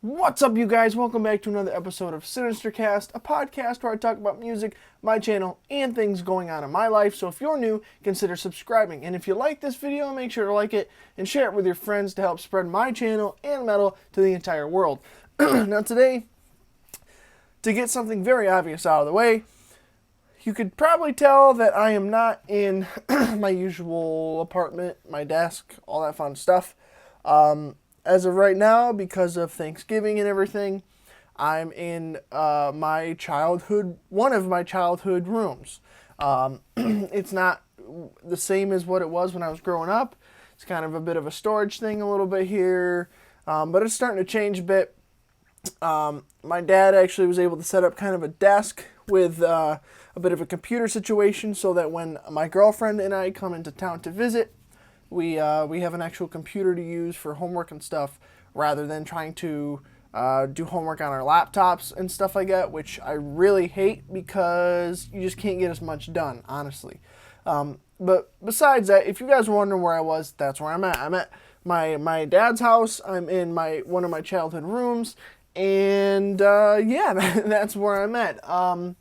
What's up, you guys? Welcome back to another episode of Sinister-Cast, a podcast where I talk about music, my channel, and things going on in my life. So if you're new, consider subscribing. And if you like this video, make sure to like it and share it with your friends to help spread my channel and metal to the entire world. Now today, to get something very obvious out of the way, you could probably tell that I am not in my usual apartment, my desk, all that fun stuff. As of right now, because of Thanksgiving and everything, I'm in one of my childhood rooms. It's not the same as what it was when I was growing up. It's kind of a bit of a storage thing a little bit here, but it's starting to change a bit. My dad actually was able to set up kind of a desk with a bit of a computer situation so that when my girlfriend and I come into town to visit, we have an actual computer to use for homework and stuff rather than trying to do homework on our laptops and stuff like that, which I really hate because you just can't get as much done, honestly. But besides that, if you guys were wondering where I was, that's where I'm at. I'm at my dad's house. I'm in one of my childhood rooms, and yeah, that's where I'm at. I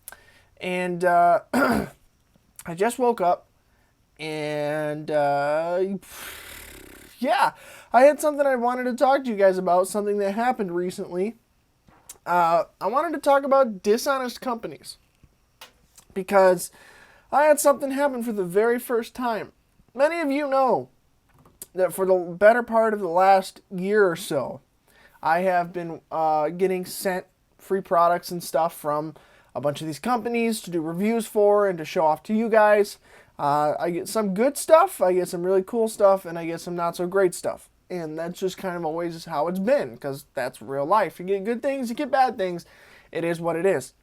just woke up. And, yeah, I had something I wanted to talk to you guys about, something that happened recently. I wanted to talk about dishonest companies because I had something happen for the very first time. Many of you know that for the better part of the last year or so, I have been getting sent free products and stuff from a bunch of these companies to do reviews for and to show off to you guys. I get some good stuff, I get some really cool stuff, and I get some not so great stuff. And that's just kind of always how it's been, because that's real life. You get good things, you get bad things. It is what it is.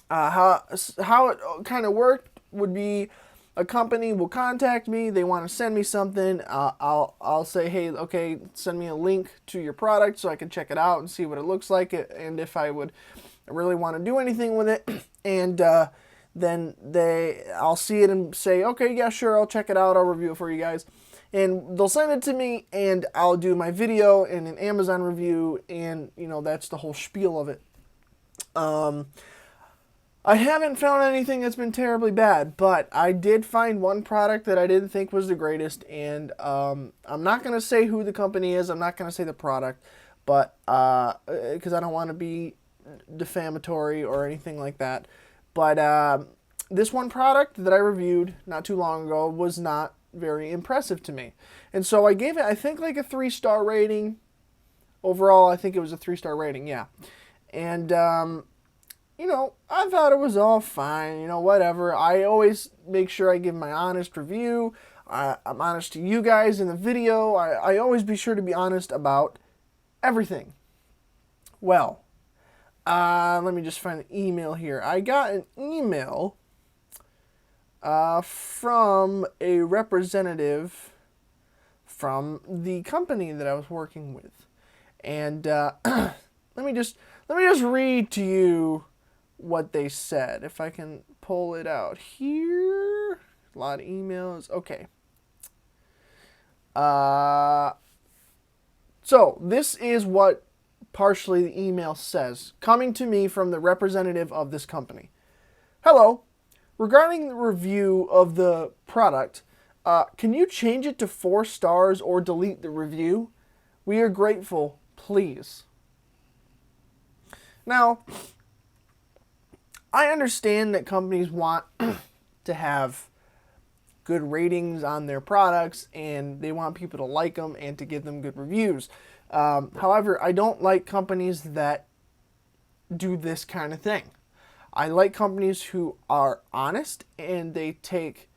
How it kind of worked would be a company will contact me, they want to send me something, I'll say, hey, okay, send me a link to your product so I can check it out and see what it looks like, and if I would really want to do anything with it. And then I'll see it and say, okay, yeah, sure, I'll check it out, I'll review it for you guys. And they'll send it to me, and I'll do my video and an Amazon review, and, you know, that's the whole spiel of it. I haven't found anything that's been terribly bad, but I did find one product that I didn't think was the greatest, and I'm not going to say who the company is, I'm not going to say the product, but because I don't want to be defamatory or anything like that. But this one product that I reviewed not too long ago was not very impressive to me. And so I gave it, I think, like a 3-star rating. Overall, I think it was a 3-star rating, yeah. And, you know, I thought it was all fine, you know, whatever. I always make sure I give my honest review. I'm honest to you guys in the video. I always be sure to be honest about everything. Well, let me just find the email here. I got an email from a representative from the company that I was working with, and let me just read to you what they said. If I can pull it out here, a lot of emails. Okay. So this is what partially the email says, coming to me from the representative of this company. Hello, regarding the review of the product, can you change it to 4 stars or delete the review? We are grateful, please. Now, I understand that companies want to have good ratings on their products, and they want people to like them and to give them good reviews. However, I don't like companies that do this kind of thing. I like companies who are honest and they take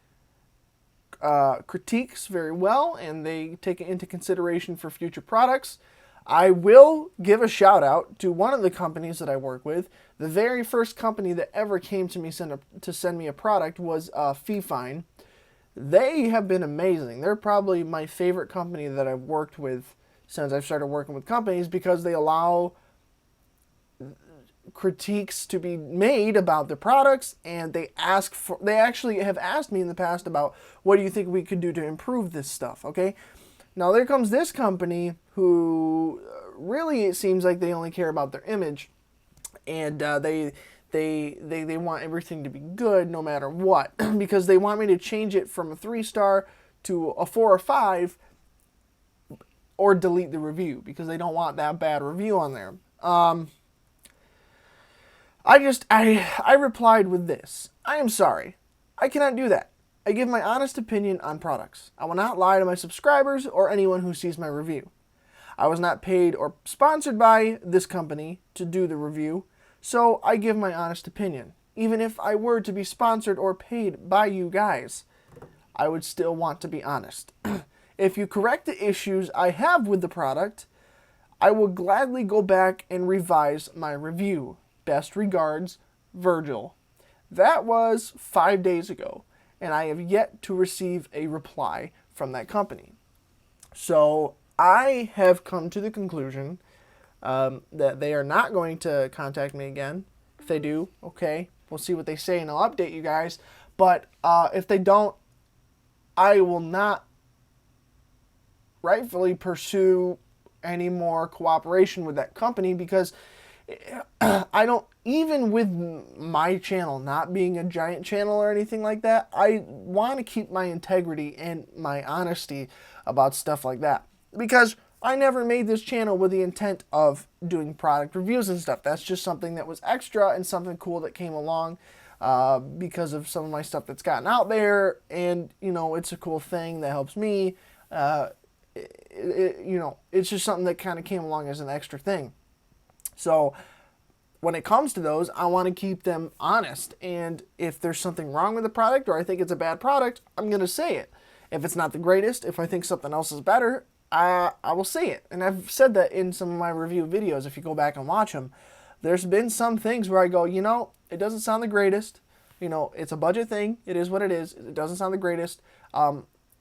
critiques very well and they take it into consideration for future products. I will give a shout out to one of the companies that I work with. The very first company that ever came to me to send me a product was Fifine. They have been amazing. They're probably my favorite company that I've worked with since I've started working with companies, because they allow critiques to be made about their products, and they actually have asked me in the past about what do you think we could do to improve this stuff, okay? Now there comes this company who really it seems like they only care about their image, and they want everything to be good no matter what, because they want me to change it from a 3-star to a 4 or 5, or delete the review because they don't want that bad review on there. I replied with this: I am sorry, I cannot do that. I give my honest opinion on products. I will not lie to my subscribers or anyone who sees my review. I was not paid or sponsored by this company to do the review, so I give my honest opinion. Even if I were to be sponsored or paid by you guys, I would still want to be honest. If you correct the issues I have with the product, I will gladly go back and revise my review. Best regards, Virgil. That was 5 days ago, and I have yet to receive a reply from that company. So I have come to the conclusion that they are not going to contact me again. If they do, okay, we'll see what they say and I'll update you guys. But if they don't, I will not rightfully pursue any more cooperation with that company, because I don't, even with my channel not being a giant channel or anything like that, I want to keep my integrity and my honesty about stuff like that, because I never made this channel with the intent of doing product reviews and stuff. That's just something that was extra and something cool that came along because of some of my stuff that's gotten out there, and you know, it's a cool thing that helps me. It's just something that kind of came along as an extra thing. So when it comes to those, I want to keep them honest. And if there's something wrong with the product, or I think it's a bad product, I'm going to say it. If it's not the greatest, if I think something else is better, I will say it. And I've said that in some of my review videos, if you go back and watch them. There's been some things where I go, you know, it doesn't sound the greatest. You know, it's a budget thing. It is what it is. It doesn't sound the greatest.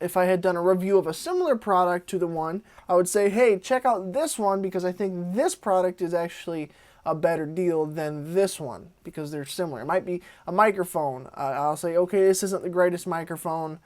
If I had done a review of a similar product to the one, I would say, hey, check out this one because I think this product is actually a better deal than this one because they're similar. It might be a microphone. I'll say, okay, this isn't the greatest microphone.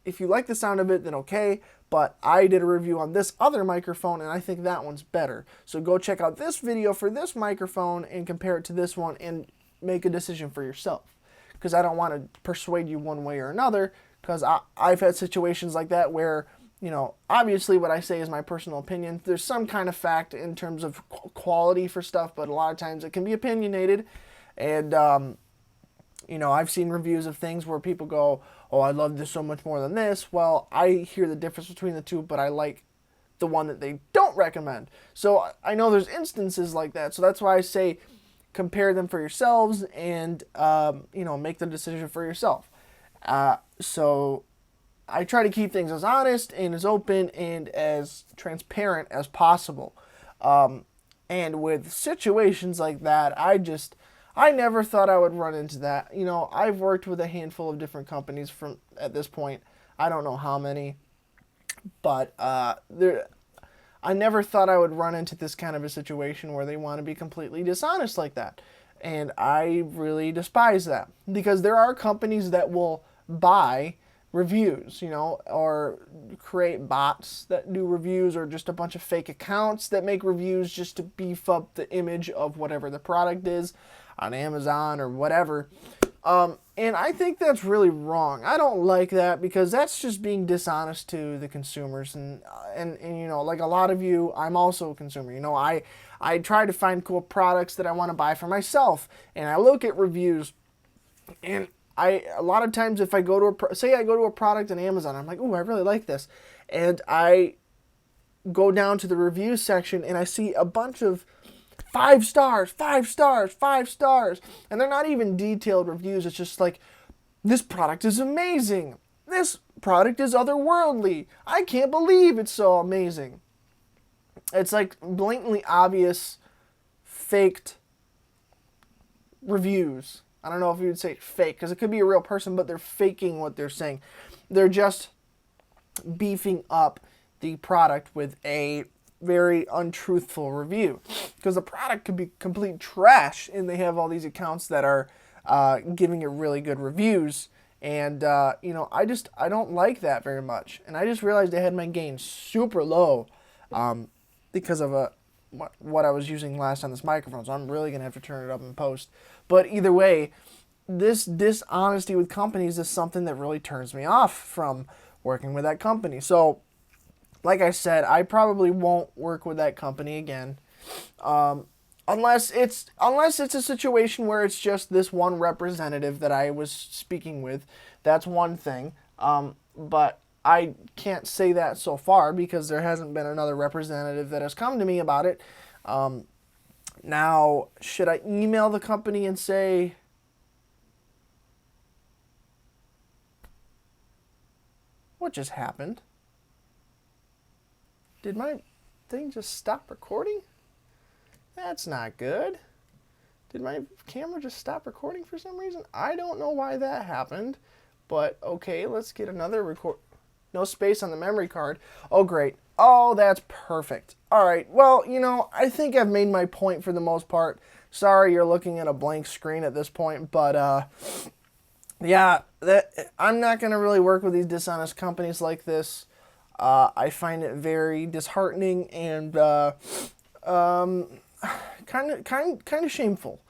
If you like the sound of it, then okay, but I did a review on this other microphone and I think that one's better. So go check out this video for this microphone and compare it to this one and make a decision for yourself, because I don't want to persuade you one way or another. Because I've had situations like that where, you know, obviously what I say is my personal opinion. There's some kind of fact in terms of quality for stuff, but a lot of times it can be opinionated. And, you know, I've seen reviews of things where people go, oh, I love this so much more than this. Well, I hear the difference between the two, but I like the one that they don't recommend. So I know there's instances like that. So that's why I say compare them for yourselves and, you know, make the decision for yourself. So I try to keep things as honest and as open and as transparent as possible. And with situations like that, I never thought I would run into that. You know, I've worked with a handful of different companies from at this point. I don't know how many, but I never thought I would run into this kind of a situation where they want to be completely dishonest like that. And I really despise that, because there are companies that will buy reviews, you know, or create bots that do reviews, or just a bunch of fake accounts that make reviews just to beef up the image of whatever the product is on Amazon or whatever. And I think that's really wrong. I don't like that, because that's just being dishonest to the consumers. And you know, like a lot of you, I'm also a consumer. You know, I try to find cool products that I want to buy for myself, and I look at reviews, and a lot of times if I go to I go to a product on Amazon, I'm like, ooh, I really like this, and I go down to the review section and I see a bunch of 5 stars, 5 stars, 5 stars, and they're not even detailed reviews. It's just like, this product is amazing. This product is otherworldly. I can't believe it's so amazing. It's like blatantly obvious, faked reviews. I don't know if you would say fake, because it could be a real person, but they're faking what they're saying. They're just beefing up the product with a very untruthful review, because the product could be complete trash and they have all these accounts that are giving it really good reviews. And you know, I don't like that very much. And I just realized I had my gain super low because of what I was using last on this microphone, so I'm really going to have to turn it up in post. But either way, this dishonesty with companies is something that really turns me off from working with that company. So, like I said, I probably won't work with that company again. Unless it's a situation where it's just this one representative that I was speaking with. That's one thing. But I can't say that so far because there hasn't been another representative that has come to me about it. Now, should I email the company and say, what just happened? Did my thing just stop recording? That's not good. Did my camera just stop recording for some reason? I don't know why that happened, but okay, let's get another record. No space on the memory card. Oh, great. Oh, that's perfect. All right, well, I think I've made my point for the most part. Sorry you're looking at a blank screen at this point, but yeah, I'm not going to really work with these dishonest companies like this. I find it very disheartening and kind of shameful.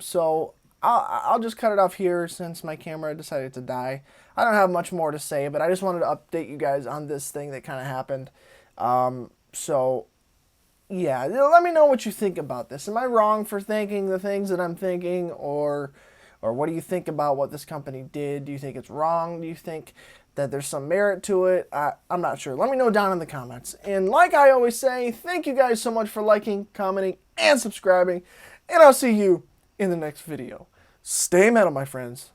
So I'll just cut it off here since my camera decided to die. I don't have much more to say, but I just wanted to update you guys on this thing that kind of happened. So yeah, let me know what you think about this. Am I wrong for thinking the things that I'm thinking, or what do you think about what this company did? Do you think it's wrong? Do you think that there's some merit to it? I'm not sure. Let me know down in the comments. And like I always say, thank you guys so much for liking, commenting, and subscribing. And I'll see you in the next video. Stay metal, my friends.